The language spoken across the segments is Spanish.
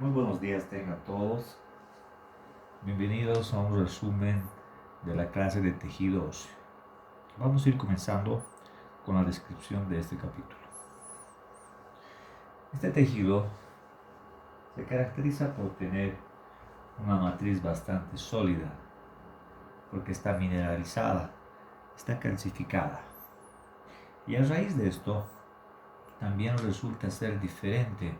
Muy buenos días tengan todos. Bienvenidos a un resumen de la clase de tejido óseo. Vamos a ir comenzando con la descripción de este capítulo. Este tejido se caracteriza por tener una matriz bastante sólida, porque está mineralizada, está calcificada. Y a raíz de esto, también resulta ser diferente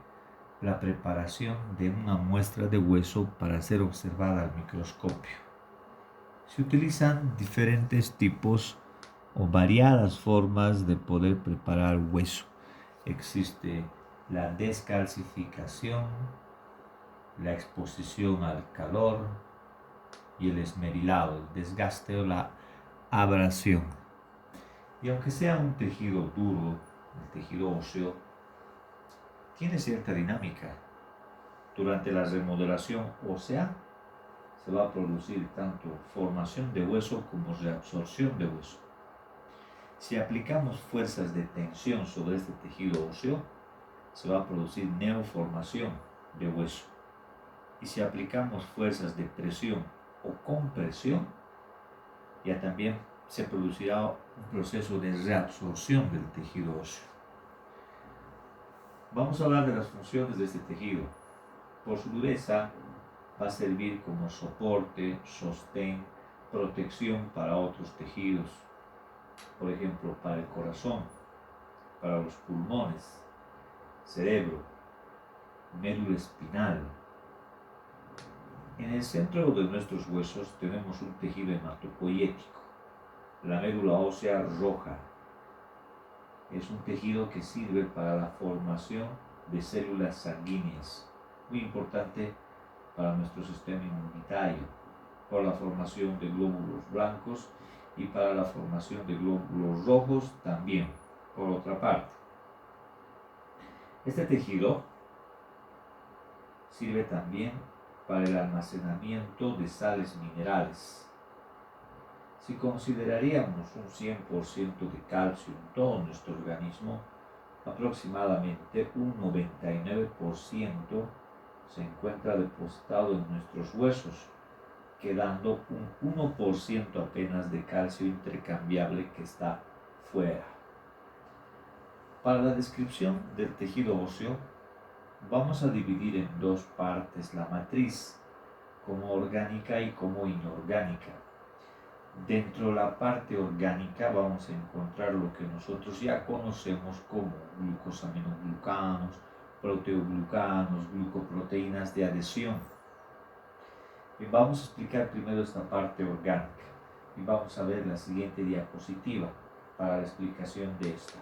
la preparación de una muestra de hueso para ser observada al microscopio. Se utilizan diferentes tipos o variadas formas de poder preparar hueso. Existe la descalcificación, la exposición al calor y el esmerilado, el desgaste o la abrasión. Y aunque sea un tejido duro, el tejido óseo, tiene cierta dinámica. Durante la remodelación ósea se va a producir tanto formación de hueso como reabsorción de hueso. Si aplicamos fuerzas de tensión sobre este tejido óseo, se va a producir neoformación de hueso. Y si aplicamos fuerzas de presión o compresión, ya también se producirá un proceso de reabsorción del tejido óseo. Vamos a hablar de las funciones de este tejido. Por su dureza, va a servir como soporte, sostén, protección para otros tejidos. Por ejemplo, para el corazón, para los pulmones, cerebro, médula espinal. En el centro de nuestros huesos tenemos un tejido hematopoyético, la médula ósea roja. Es un tejido que sirve para la formación de células sanguíneas, muy importante para nuestro sistema inmunitario, por la formación de glóbulos blancos y para la formación de glóbulos rojos también, por otra parte. Este tejido sirve también para el almacenamiento de sales minerales. Si consideraríamos un 100% de calcio en todo nuestro organismo, aproximadamente un 99% se encuentra depositado en nuestros huesos, quedando un 1% apenas de calcio intercambiable que está fuera. Para la descripción del tejido óseo, vamos a dividir en dos partes la matriz, como orgánica y como inorgánica. Dentro de la parte orgánica vamos a encontrar lo que nosotros ya conocemos como glucosaminoglucanos, proteoglucanos, glucoproteínas de adhesión. Y vamos a explicar primero esta parte orgánica y vamos a ver la siguiente diapositiva para la explicación de esta.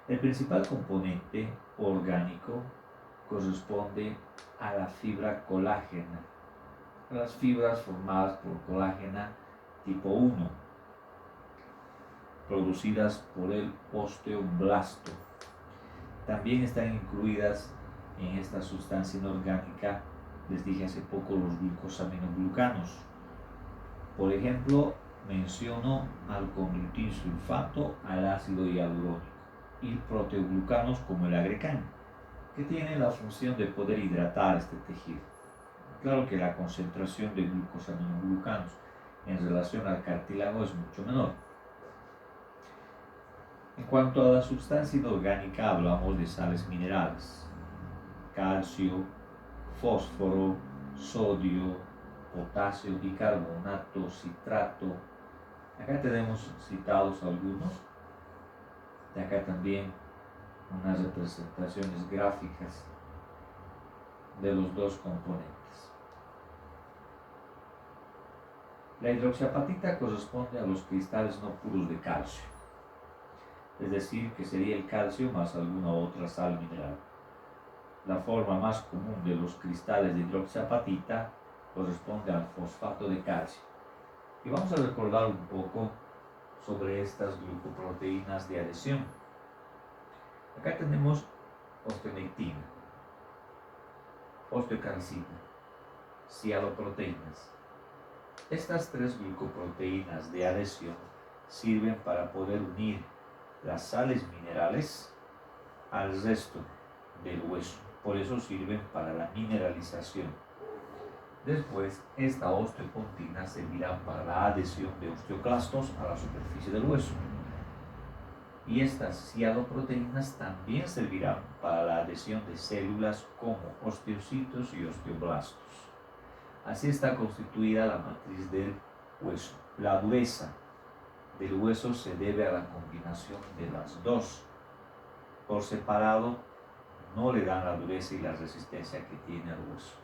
El principal componente orgánico corresponde a la fibra colágena, a las fibras formadas por colágena tipo 1, producidas por el osteoblasto. También están incluidas en esta sustancia inorgánica, les dije hace poco, los glucosaminoglucanos. Por ejemplo, menciono al conglutisulfato, al ácido hialurónico y proteoglucanos como el agrecán, que tienen la función de poder hidratar este tejido. Claro que la concentración de glucosaminoglucanos en relación al cartílago es mucho menor. En cuanto a la sustancia inorgánica, hablamos de sales minerales: calcio, fósforo, sodio, potasio, bicarbonato, citrato. Acá tenemos citados algunos. De acá también unas representaciones gráficas de los dos componentes. La hidroxiapatita corresponde a los cristales no puros de calcio, es decir, que sería el calcio más alguna otra sal mineral. La forma más común de los cristales de hidroxiapatita corresponde al fosfato de calcio. Y vamos a recordar un poco sobre estas glucoproteínas de adhesión. Acá tenemos osteonectina, osteocalcina, cialoproteínas. Estas tres glucoproteínas de adhesión sirven para poder unir las sales minerales al resto del hueso. Por eso sirven para la mineralización. Después, esta osteopontina servirá para la adhesión de osteoclastos a la superficie del hueso. Y estas cialoproteínas también servirán para la adhesión de células como osteocitos y osteoblastos. Así está constituida la matriz del hueso. La dureza del hueso se debe a la combinación de las dos. Por separado no le dan la dureza y la resistencia que tiene el hueso.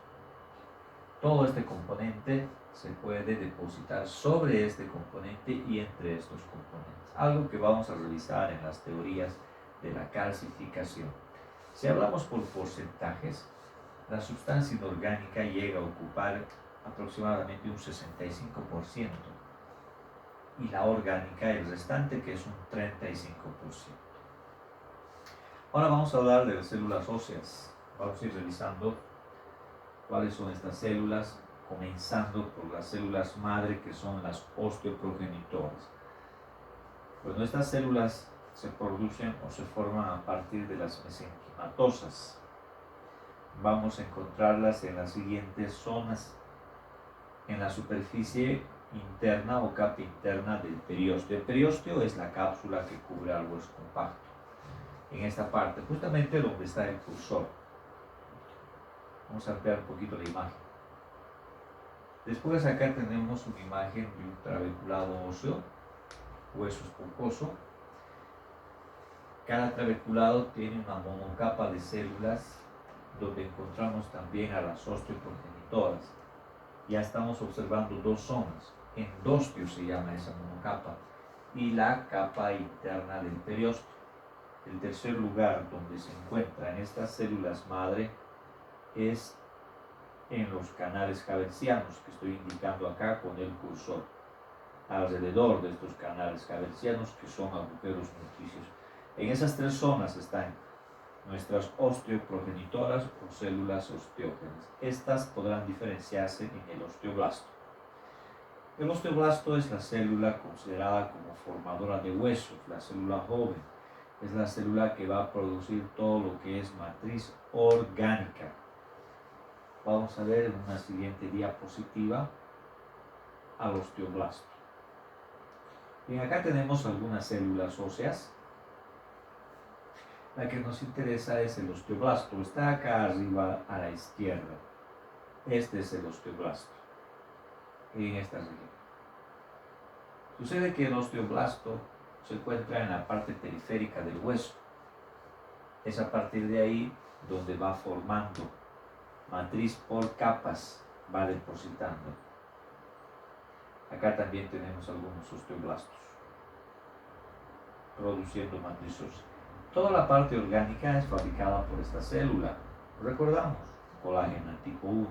Todo este componente se puede depositar sobre este componente y entre estos componentes. Algo que vamos a revisar en las teorías de la calcificación. Si hablamos por porcentajes, la sustancia inorgánica llega a ocupar aproximadamente un 65% y la orgánica el restante, que es un 35%. Ahora vamos a hablar de las células óseas. Vamos a ir revisando cuáles son estas células, comenzando por las células madre, que son las osteoprogenitoras. Bueno, estas células se producen o se forman a partir de las mesenquimatosas. Vamos a encontrarlas en las siguientes zonas: en la superficie interna o capa interna del periósteo. El periósteo es la cápsula que cubre al hueso compacto. En esta parte, justamente donde está el cursor. Vamos a ampliar un poquito la imagen. Después acá tenemos una imagen de un trabeculado óseo, hueso esponjoso. Cada trabeculado tiene una monocapa de células donde encontramos también a las osteoprogenitoras. Ya estamos observando dos zonas. Endostio se llama esa monocapa y la capa interna del periósteo. El tercer lugar donde se encuentran estas células madre es en los canales haversianos, que estoy indicando acá con el cursor. Alrededor de estos canales haversianos, que son agujeros nutricios. En esas tres zonas están nuestras osteoprogenitoras o células osteógenas. Estas podrán diferenciarse en el osteoblasto. El osteoblasto es la célula considerada como formadora de huesos, la célula joven. Es la célula que va a producir todo lo que es matriz orgánica. Vamos a ver en una siguiente diapositiva al osteoblasto. Bien, acá tenemos algunas células óseas. La que nos interesa es el osteoblasto. Está acá arriba a la izquierda. Este es el osteoblasto. En esta región. Sucede que el osteoblasto se encuentra en la parte periférica del hueso. Es a partir de ahí donde va formando matriz por capas, va depositando. Acá también tenemos algunos osteoblastos produciendo matriz ósea. Toda la parte orgánica es fabricada por esta célula. Recordamos, colágeno tipo 1.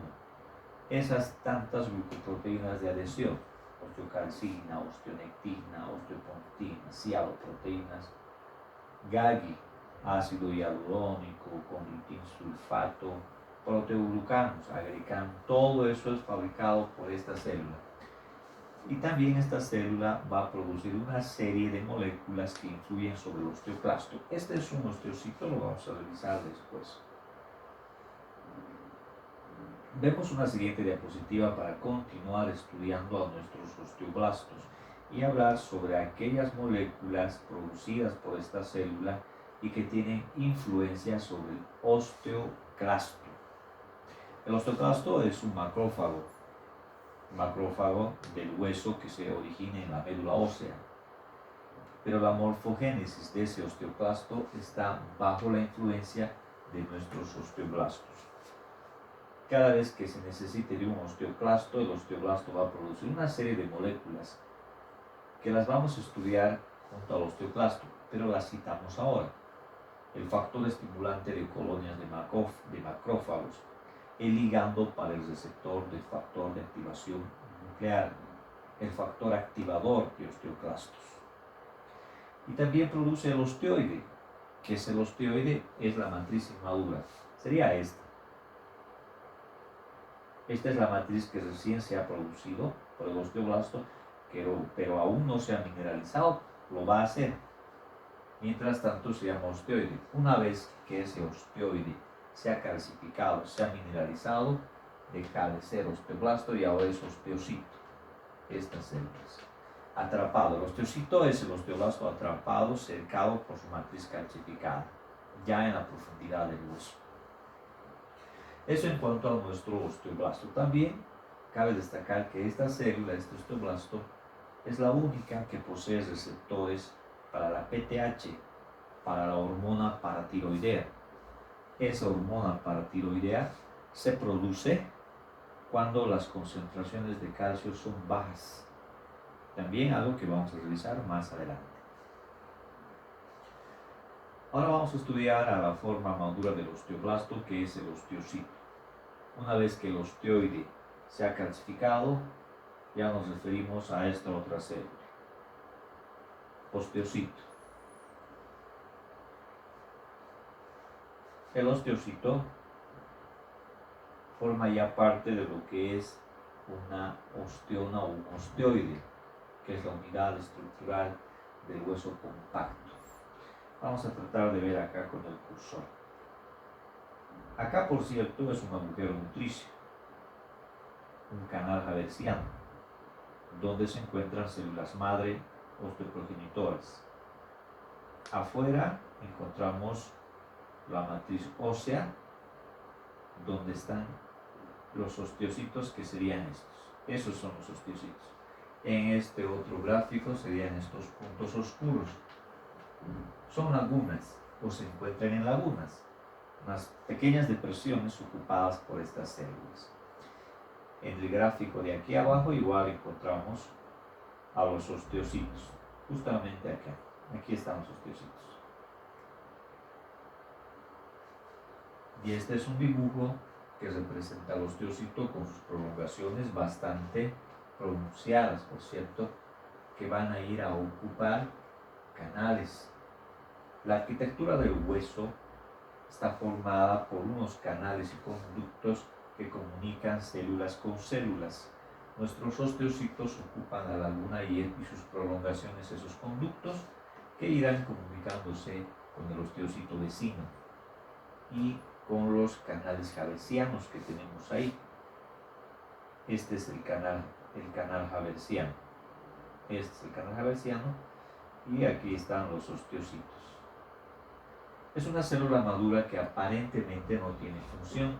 Esas tantas glucoproteínas de adhesión, osteocalcina, osteonectina, osteopontina, cialoproteínas, GAGI, ácido hialurónico, conductin sulfato, proteoglucanos, agregan, todo eso es fabricado por esta célula. Y también esta célula va a producir una serie de moléculas que influyen sobre el osteoclasto. Este es un osteocito, lo vamos a revisar después. Vemos una siguiente diapositiva para continuar estudiando a nuestros osteoblastos y hablar sobre aquellas moléculas producidas por esta célula y que tienen influencia sobre el osteoclasto. El osteoclasto es un macrófago del hueso que se origina en la médula ósea. Pero la morfogénesis de ese osteoclasto está bajo la influencia de nuestros osteoblastos. Cada vez que se necesite de un osteoclasto, el osteoblasto va a producir una serie de moléculas que las vamos a estudiar junto al osteoclasto, pero las citamos ahora. El factor estimulante de colonias de macrófagos, el ligando para el receptor del factor de activación nuclear, el factor activador de osteoclastos. Y también produce el osteoide, que es el osteoide, es la matriz inmadura. Sería esta. Esta es la matriz que recién se ha producido por el osteoblasto, pero aún no se ha mineralizado, lo va a hacer. Mientras tanto se llama osteoide. Una vez que ese osteoide se ha calcificado, se ha mineralizado, deja de ser osteoblasto y ahora es osteocito. Estas células. Atrapado. El osteocito es el osteoblasto atrapado, cercado por su matriz calcificada, ya en la profundidad del hueso. Eso en cuanto a nuestro osteoblasto. También cabe destacar que esta célula, este osteoblasto, es la única que posee receptores para la PTH, para la hormona paratiroidea. Esa hormona paratiroidea se produce cuando las concentraciones de calcio son bajas. También algo que vamos a revisar más adelante. Ahora vamos a estudiar a la forma madura del osteoblasto, que es el osteocito. Una vez que el osteoide se ha calcificado, ya nos referimos a esta otra célula, osteocito. El osteocito forma ya parte de lo que es una osteona o un osteoide, que es la unidad estructural del hueso compacto. Vamos a tratar de ver acá con el cursor. Acá, por cierto, es un agujero nutricio, un canal haversiano, donde se encuentran células madre osteoprogenitoras. Afuera encontramos la matriz ósea, donde están los osteocitos, que serían estos. Esos son los osteocitos. En este otro gráfico serían estos puntos oscuros. Son lagunas, o se encuentran en lagunas, unas pequeñas depresiones ocupadas por estas células. En el gráfico de aquí abajo igual encontramos a los osteocitos, justamente acá. Aquí están los osteocitos. Y este es un dibujo que representa al osteocito con sus prolongaciones bastante pronunciadas, por cierto, que van a ir a ocupar canales. La arquitectura del hueso está formada por unos canales y conductos que comunican células con células. Nuestros osteocitos ocupan la laguna y sus prolongaciones, esos conductos, que irán comunicándose con el osteocito vecino y con los canales haversianos que tenemos ahí. Este es el canal haversiano. Este es el canal haversiano y aquí están los osteocitos. Es una célula madura que aparentemente no tiene función,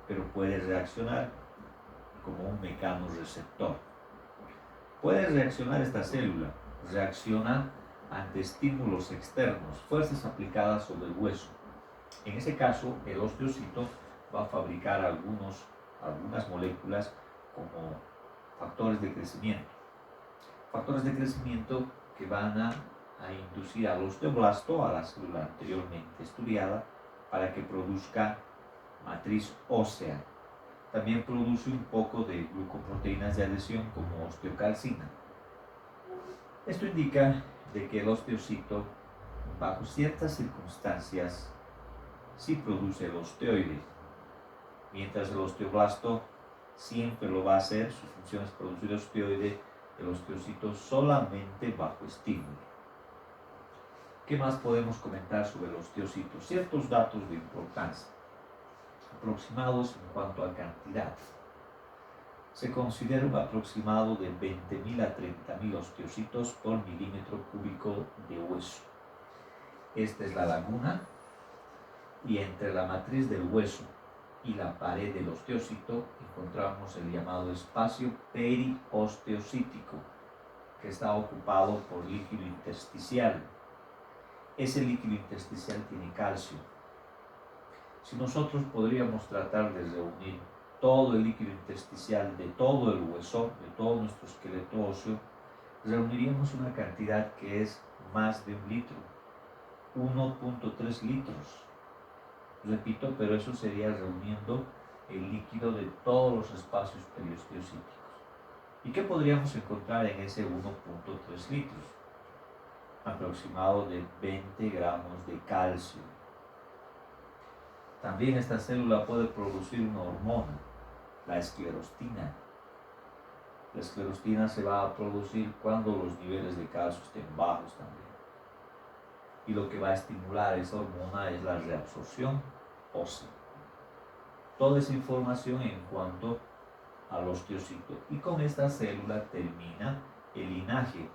pero puede reaccionar como un mecanorreceptor. Puede reaccionar esta célula, reacciona ante estímulos externos, fuerzas aplicadas sobre el hueso. En ese caso, el osteocito va a fabricar algunas moléculas como factores de crecimiento. Factores de crecimiento que van a inducir al osteoblasto, a la célula anteriormente estudiada, para que produzca matriz ósea. También produce un poco de glucoproteínas de adhesión como osteocalcina. Esto indica de que el osteocito, bajo ciertas circunstancias, sí produce el osteoide, mientras el osteoblasto siempre lo va a hacer. Su función es producir osteoide, el osteocito solamente bajo estímulo. ¿Qué más podemos comentar sobre el osteocito? Ciertos datos de importancia, aproximados en cuanto a cantidad. Se considera un aproximado de 20.000 a 30.000 osteocitos por milímetro cúbico de hueso. Esta es la laguna, y entre la matriz del hueso y la pared del osteocito encontramos el llamado espacio periosteocítico, que está ocupado por líquido intersticial. Ese líquido intersticial tiene calcio. Si nosotros podríamos tratar de reunir todo el líquido intersticial de todo el hueso, de todo nuestro esqueleto óseo, reuniríamos una cantidad que es más de 1 litro, 1.3 litros. Repito, pero eso sería reuniendo el líquido de todos los espacios periosteocíticos. ¿Y qué podríamos encontrar en ese 1.3 litros? Aproximado de 20 gramos de calcio. También esta célula puede producir una hormona, la esclerostina. La esclerostina se va a producir cuando los niveles de calcio estén bajos también. Y lo que va a estimular esa hormona es la reabsorción ósea. Toda esa información en cuanto al osteocito. Y con esta célula termina el linaje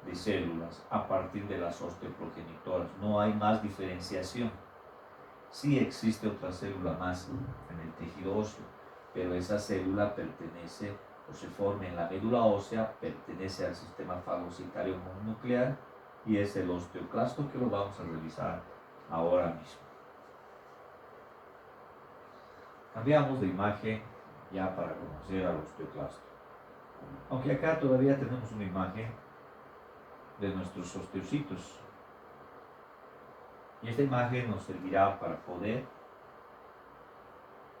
de células a partir de las osteoprogenitoras. No hay más diferenciación. Sí existe otra célula más en el tejido óseo, pero esa célula pertenece o se forma en la médula ósea, pertenece al sistema fagocitario mononuclear y es el osteoclasto, que lo vamos a revisar ahora mismo. Cambiamos de imagen ya para conocer al osteoclasto. Aunque acá todavía tenemos una imagen de nuestros osteocitos. Y esta imagen nos servirá para poder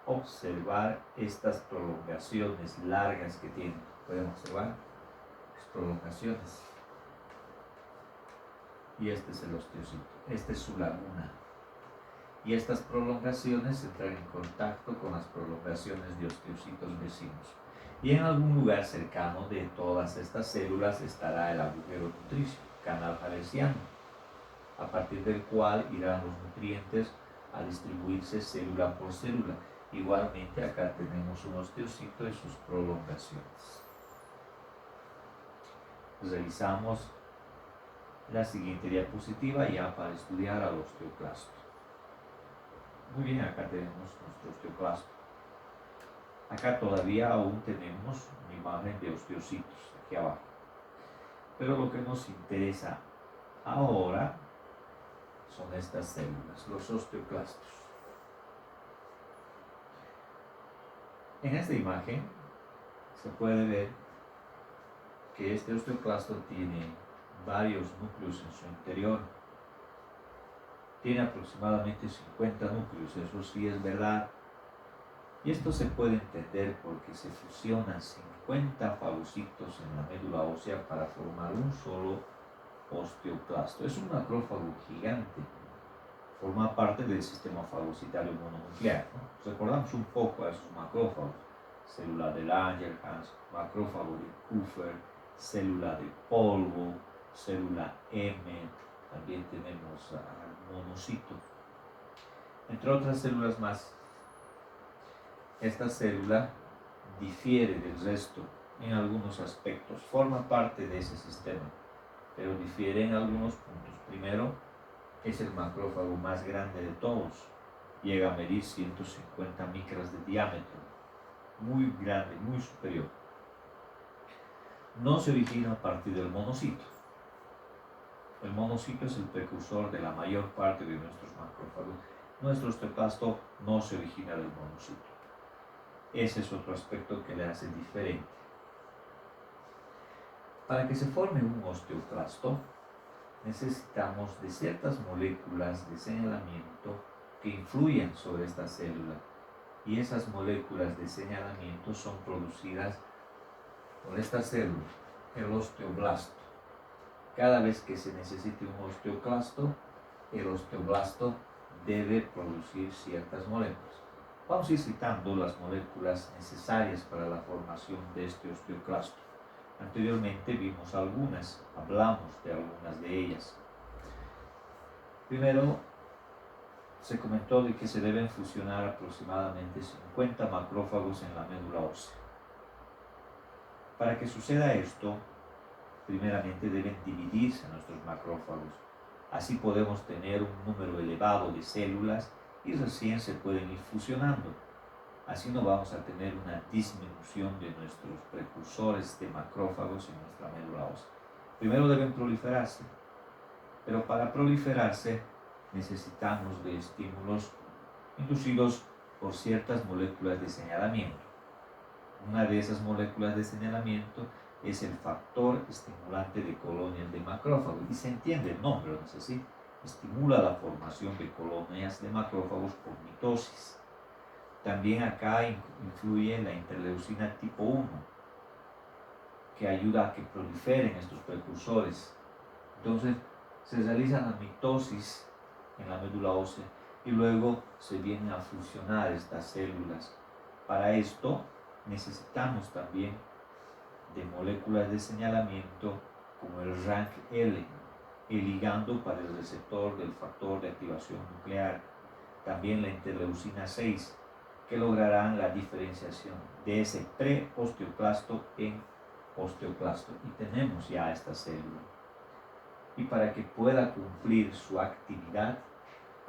observar estas prolongaciones largas que tiene. Pueden observar las prolongaciones. Y este es el osteocito. Esta es su laguna. Y estas prolongaciones entran en contacto con las prolongaciones de osteocitos vecinos. Y en algún lugar cercano de todas estas células estará el agujero nutricio, canal halesiano, a partir del cual irán los nutrientes a distribuirse célula por célula. Igualmente acá tenemos un osteocito y sus prolongaciones. Revisamos la siguiente diapositiva ya para estudiar al osteoclasto. Muy bien, acá tenemos nuestro osteoclasto. Acá todavía aún tenemos una imagen de osteocitos aquí abajo. Pero lo que nos interesa ahora son estas células, los osteoclastos. En esta imagen se puede ver que este osteoclasto tiene varios núcleos en su interior. Tiene aproximadamente 50 núcleos, eso sí es verdad. Y esto se puede entender porque se fusionan 50 fagocitos en la médula ósea para formar un solo osteoclasto. Es un macrófago gigante. Forma parte del sistema fagocitario mononuclear, ¿no? Recordamos un poco a esos macrófagos. Célula de Langerhans, macrófago de Kupffer, célula de polvo, célula M, también tenemos al monocito, entre otras células más. Esta célula difiere del resto en algunos aspectos, forma parte de ese sistema, pero difiere en algunos puntos. Primero, es el macrófago más grande de todos, llega a medir 150 micras de diámetro, muy grande, muy superior. No se origina a partir del monocito. El monocito es el precursor de la mayor parte de nuestros macrófagos. Nuestro osteoclasto no se origina del monocito. Ese es otro aspecto que le hace diferente. Para que se forme un osteoclasto, necesitamos de ciertas moléculas de señalamiento que influyen sobre esta célula. Y esas moléculas de señalamiento son producidas por esta célula, el osteoblasto. Cada vez que se necesite un osteoclasto, el osteoblasto debe producir ciertas moléculas. Vamos a ir citando las moléculas necesarias para la formación de este osteoclasto. Anteriormente vimos algunas, hablamos de algunas de ellas. Primero, se comentó de que se deben fusionar aproximadamente 50 macrófagos en la médula ósea. Para que suceda esto, primeramente deben dividirse nuestros macrófagos. Así podemos tener un número elevado de células y recién se pueden ir fusionando. Así no vamos a tener una disminución de nuestros precursores de macrófagos en nuestra médula ósea. Primero deben proliferarse, pero para proliferarse necesitamos de estímulos inducidos por ciertas moléculas de señalamiento. Una de esas moléculas de señalamiento es el factor estimulante de colonias de macrófagos, y se entiende el nombre, ¿no es así? Estimula la formación de colonias de macrófagos por mitosis. También acá influye la interleucina tipo 1, que ayuda a que proliferen estos precursores. Entonces se realiza la mitosis en la médula ósea y luego se vienen a fusionar estas células. Para esto necesitamos también de moléculas de señalamiento como el RANKL, el ligando para el receptor del factor de activación nuclear. también la interleucina 6, que lograrán la diferenciación de ese preosteoclasto en osteoclasto. Y tenemos ya esta célula. Y para que pueda cumplir su actividad,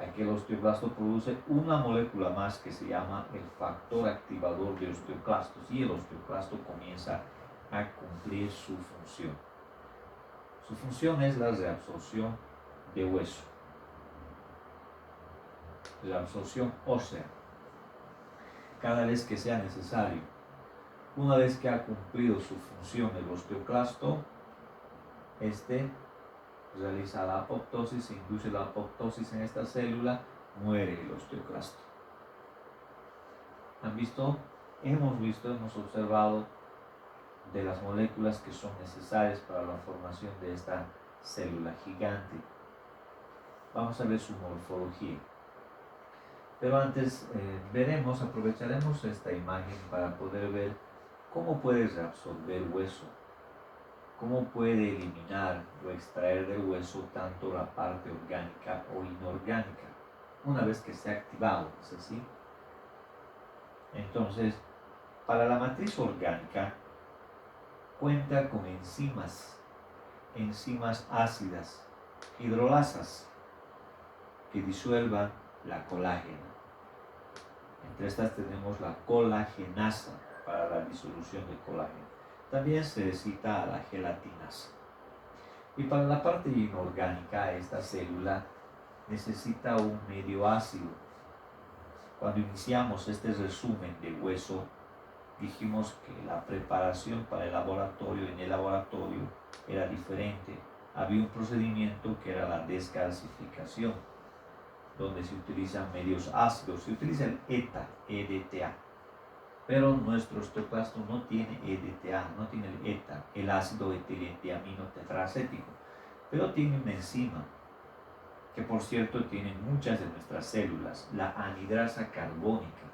aquel osteoclasto produce una molécula más que se llama el factor activador de osteoclastos, y el osteoclasto comienza a cumplir su función. Su función es la reabsorción de hueso, la absorción ósea, cada vez que sea necesario. Una vez que ha cumplido su función el osteoclasto, realiza la apoptosis, se induce la apoptosis en esta célula, muere el osteoclasto. Hemos observado de las moléculas que son necesarias para la formación de esta célula gigante. Vamos a ver su morfología. Pero antes aprovecharemos esta imagen para poder ver cómo puede reabsorber hueso, cómo puede eliminar o extraer del hueso tanto la parte orgánica o inorgánica, una vez que esté activado, ¿es así? Entonces, para la matriz orgánica, cuenta con enzimas ácidas, hidrolasas, que disuelvan la colágena. Entre estas tenemos la colagenasa para la disolución de colágeno. También se cita la gelatinasa. Y para la parte inorgánica, esta célula necesita un medio ácido. Cuando iniciamos este resumen de hueso, dijimos que la preparación para en el laboratorio era diferente. Había un procedimiento que era la descalcificación, donde se utilizan medios ácidos, se utiliza el EDTA, pero nuestro osteoclasto no tiene EDTA, no tiene el ETA, el ácido etilentiamino tetracético, pero tiene una enzima que, por cierto, tienen muchas de nuestras células, la anhidrasa carbónica.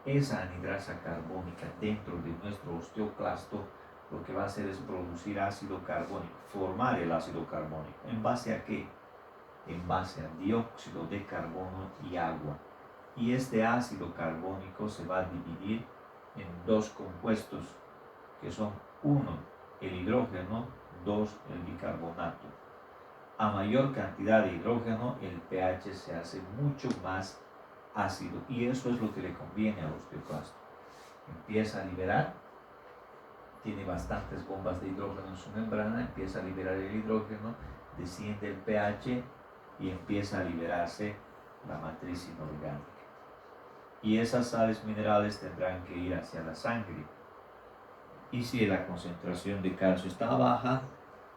Esa anhidrasa carbónica dentro de nuestro osteoclasto lo que va a hacer es producir ácido carbónico, formar el ácido carbónico. ¿En base a qué? En base a dióxido de carbono y agua. Y este ácido carbónico se va a dividir en dos compuestos, que son 1, el hidrógeno, 2, el bicarbonato. A mayor cantidad de hidrógeno, el pH se hace mucho más ácido, y eso es lo que le conviene al osteoclasto. Empieza a liberar, tiene bastantes bombas de hidrógeno en su membrana, empieza a liberar el hidrógeno, desciende el pH y empieza a liberarse la matriz inorgánica. Y esas sales minerales tendrán que ir hacia la sangre. Y si la concentración de calcio está baja,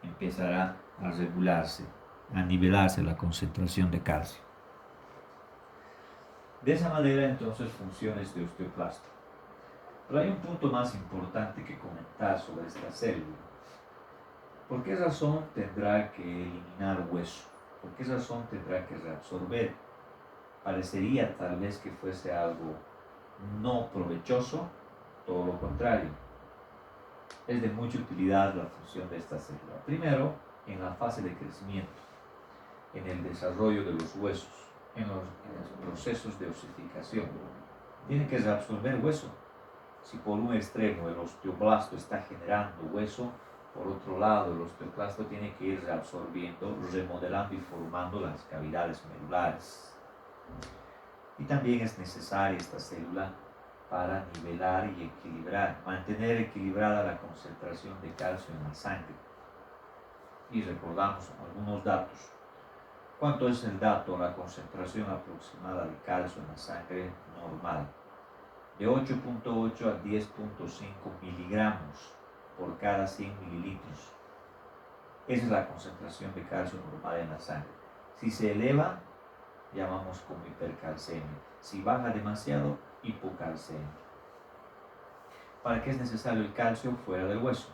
empezará a regularse, a nivelarse la concentración de calcio. De esa manera, entonces, funciona este osteoclasto. Pero hay un punto más importante que comentar sobre esta célula. ¿Por qué razón tendrá que eliminar hueso? ¿Por qué razón tendrá que reabsorber? Parecería tal vez que fuese algo no provechoso, todo lo contrario. Es de mucha utilidad la función de esta célula. Primero, en la fase de crecimiento, en el desarrollo de los huesos, en los procesos de osificación. Tiene que reabsorber hueso. Si por un extremo el osteoblasto está generando hueso, por otro lado el osteoclasto tiene que ir reabsorbiendo, remodelando y formando las cavidades medulares. Y también es necesaria esta célula para nivelar y equilibrar, mantener equilibrada la concentración de calcio en la sangre. Y recordamos algunos datos. ¿Cuánto es el dato, la concentración aproximada de calcio en la sangre normal? De 8.8 a 10.5 miligramos por cada 100 mililitros. Esa es la concentración de calcio normal en la sangre. Si se eleva, llamamos como hipercalcemia. Si baja demasiado, hipocalcemia. ¿Para qué es necesario el calcio fuera del hueso?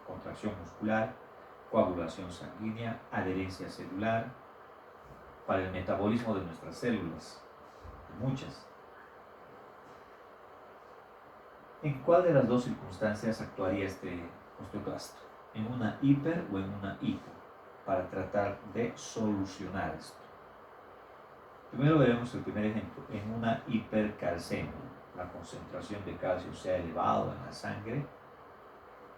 Contracción muscular, coagulación sanguínea, adherencia celular, para el metabolismo de nuestras células, muchas. ¿En cuál de las dos circunstancias actuaría este osteoclasto? ¿En una hiper o en una hipo? Para tratar de solucionar esto. Primero veremos el primer ejemplo. En una hipercalcemia, la concentración de calcio se ha elevado en la sangre,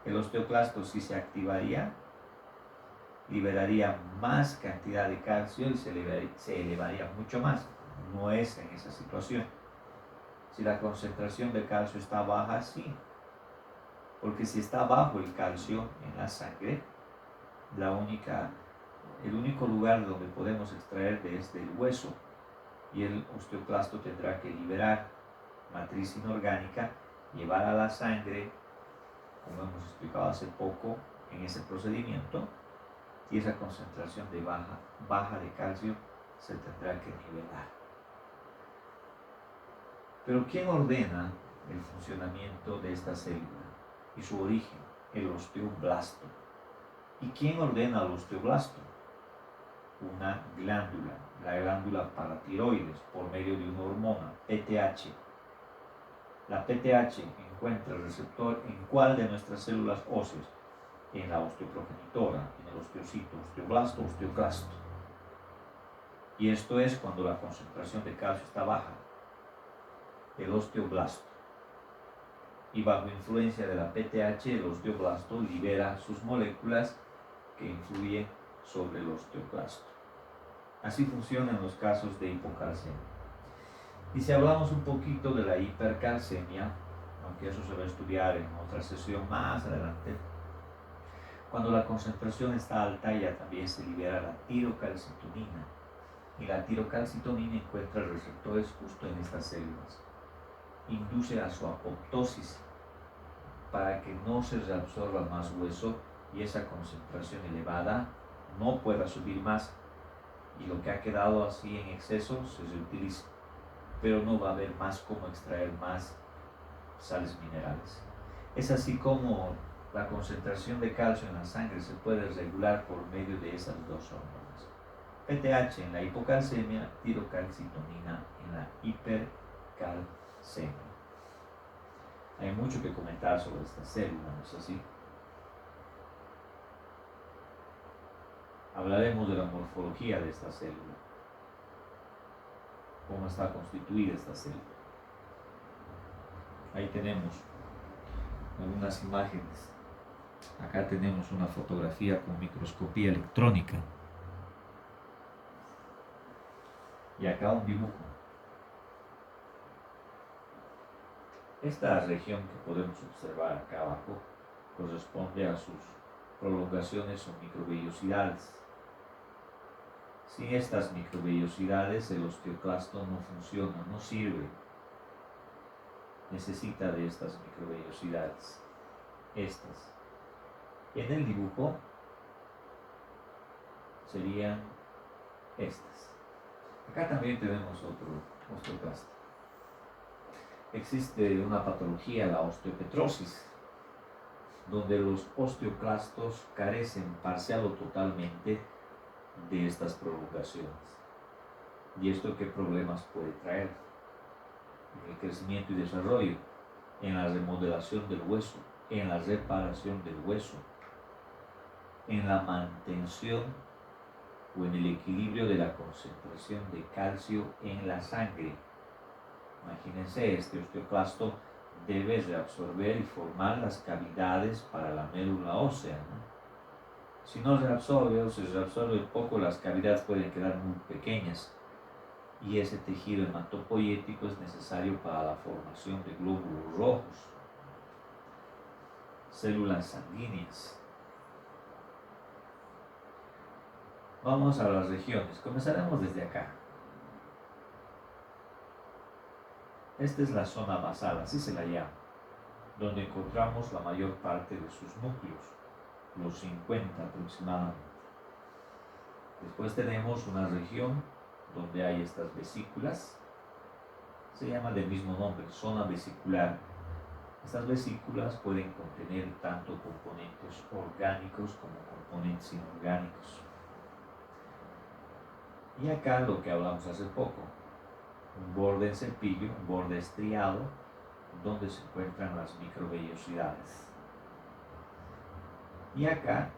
el osteoclasto sí se activaría, liberaría más cantidad de calcio y se elevaría mucho más. No es en esa situación. Si la concentración de calcio está baja, sí. Porque si está bajo el calcio en la sangre, el único lugar donde podemos extraer es del hueso, y el osteoclasto tendrá que liberar matriz inorgánica, llevar a la sangre, como hemos explicado hace poco en ese procedimiento, y esa concentración de baja de calcio se tendrá que nivelar. Pero ¿quién ordena el funcionamiento de esta célula y su origen? El osteoblasto. ¿Y quién ordena el osteoblasto? Una glándula, la glándula paratiroides, por medio de una hormona, PTH. La PTH encuentra el receptor en cuál de nuestras células óseas, en la osteoprogenitora, en el osteocito, osteoblasto, osteoclasto. Y esto es cuando la concentración de calcio está baja, el osteoblasto. Y bajo influencia de la PTH, el osteoblasto libera sus moléculas que influyen sobre el osteoclasto. Así funciona en los casos de hipocalcemia. Y si hablamos un poquito de la hipercalcemia, aunque eso se va a estudiar en otra sesión más adelante, cuando la concentración está alta ya también se libera la tirocalcitonina, y la tirocalcitonina encuentra receptores justo en estas células. Induce a su apoptosis para que no se reabsorba más hueso y esa concentración elevada no pueda subir más, y lo que ha quedado así en exceso se reutiliza, pero no va a haber más cómo extraer más sales minerales. Es así como la concentración de calcio en la sangre se puede regular por medio de esas dos hormonas. PTH en la hipocalcemia, tirocalcitonina en la hipercalcemia. Hay mucho que comentar sobre esta célula, ¿no es así? Hablaremos de la morfología de esta célula, cómo está constituida esta célula. Ahí tenemos algunas imágenes. Acá tenemos una fotografía con microscopía electrónica. Y acá un dibujo. Esta región que podemos observar acá abajo corresponde a sus prolongaciones o microvellosidades. Sin estas microvellosidades el osteoclasto no funciona, no sirve. Necesita de estas microvellosidades. Estas. En el dibujo serían estas. Acá también tenemos otro osteoclasto. Existe una patología, la osteopetrosis, donde los osteoclastos carecen parcial o totalmente de estas prolongaciones. ¿Y esto qué problemas puede traer? En el crecimiento y desarrollo, en la remodelación del hueso, en la reparación del hueso, en la mantención o en el equilibrio de la concentración de calcio en la sangre. Imagínense, este osteoclasto debe reabsorber y formar las cavidades para la médula ósea, ¿no? Si no reabsorbe o se reabsorbe poco, las cavidades pueden quedar muy pequeñas, y ese tejido hematopoyético es necesario para la formación de glóbulos rojos, células sanguíneas. Vamos a las regiones. Comenzaremos desde acá. Esta es la zona basal, así se la llama, donde encontramos la mayor parte de sus núcleos, los 50 aproximadamente. Después tenemos una región donde hay estas vesículas, se llama del mismo nombre, zona vesicular. Estas vesículas pueden contener tanto componentes orgánicos como componentes inorgánicos. Y acá lo que hablamos hace poco, un borde en cepillo, un borde estriado, donde se encuentran las microvellosidades. Y acá,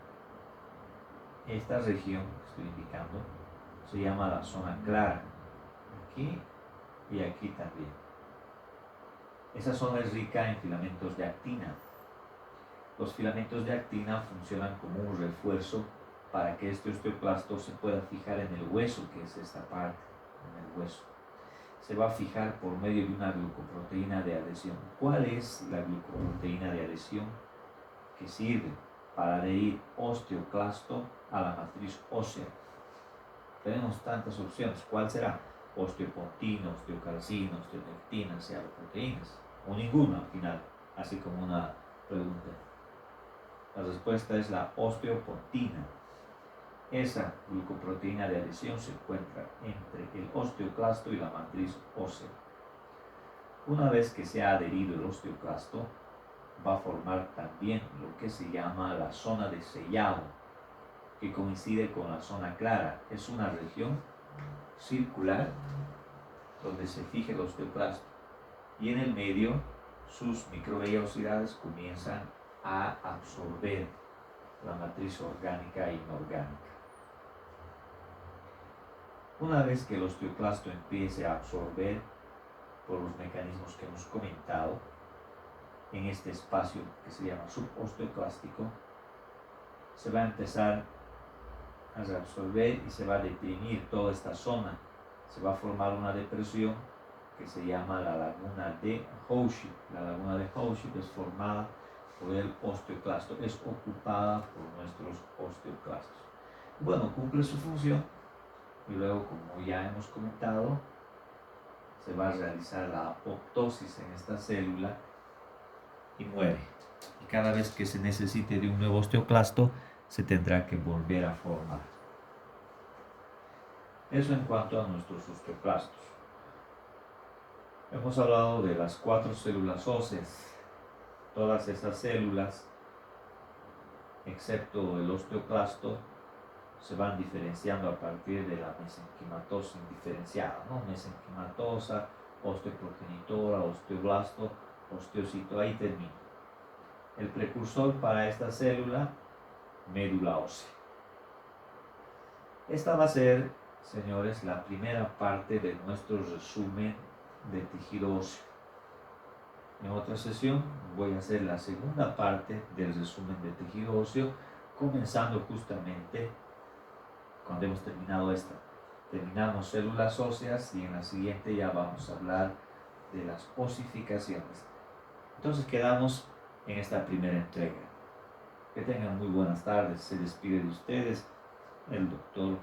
esta región que estoy indicando, se llama la zona clara. aquí y aquí también. Esa zona es rica en filamentos de actina. Los filamentos de actina funcionan como un refuerzo para que este osteoclasto se pueda fijar en el hueso, que es esta parte, en el hueso. Se va a fijar por medio de una glucoproteína de adhesión. ¿Cuál es la glucoproteína de adhesión? Que sirve para adherir osteoclasto a la matriz ósea. Tenemos tantas opciones. ¿Cuál será? Osteopontina, osteocalcina, osteonectina, proteínas, o ninguna al final, así como una pregunta. La respuesta es la osteopontina. Esa glucoproteína de adhesión se encuentra entre el osteoclasto y la matriz ósea. Una vez que se ha adherido el osteoclasto, va a formar también lo que se llama la zona de sellado, que coincide con la zona clara. Es una región circular donde se fija el osteoclasto y en el medio sus microvellosidades comienzan a absorber la matriz orgánica e inorgánica. Una vez que el osteoclasto empiece a absorber por los mecanismos que hemos comentado en este espacio que se llama subosteoclástico, se va a empezar a reabsorber y se va a deprimir toda esta zona. Se va a formar una depresión que se llama la laguna de Howship. La laguna de Howship es formada por el osteoclasto, es ocupada por nuestros osteoclastos. Bueno, cumple su función y luego, como ya hemos comentado, se va a realizar la apoptosis en esta célula y muere. Y cada vez que se necesite de un nuevo osteoclasto, se tendrá que volver a formar. Eso en cuanto a nuestros osteoclastos. Hemos hablado de las 4 células óseas. Todas esas células, excepto el osteoclasto, se van diferenciando a partir de la mesenquimatosa indiferenciada, ¿no? Mesenquimatosa, osteoprogenitora, osteoblasto, osteocito, ahí termina. El precursor para esta célula, médula ósea. Esta va a ser, señores, la primera parte de nuestro resumen de tejido óseo. En otra sesión voy a hacer la segunda parte del resumen de tejido óseo, comenzando justamente cuando hemos terminado esta. Terminamos células óseas y en la siguiente ya vamos a hablar de las osificaciones. Entonces quedamos en esta primera entrega. Que tengan muy buenas tardes. Se despide de ustedes el doctor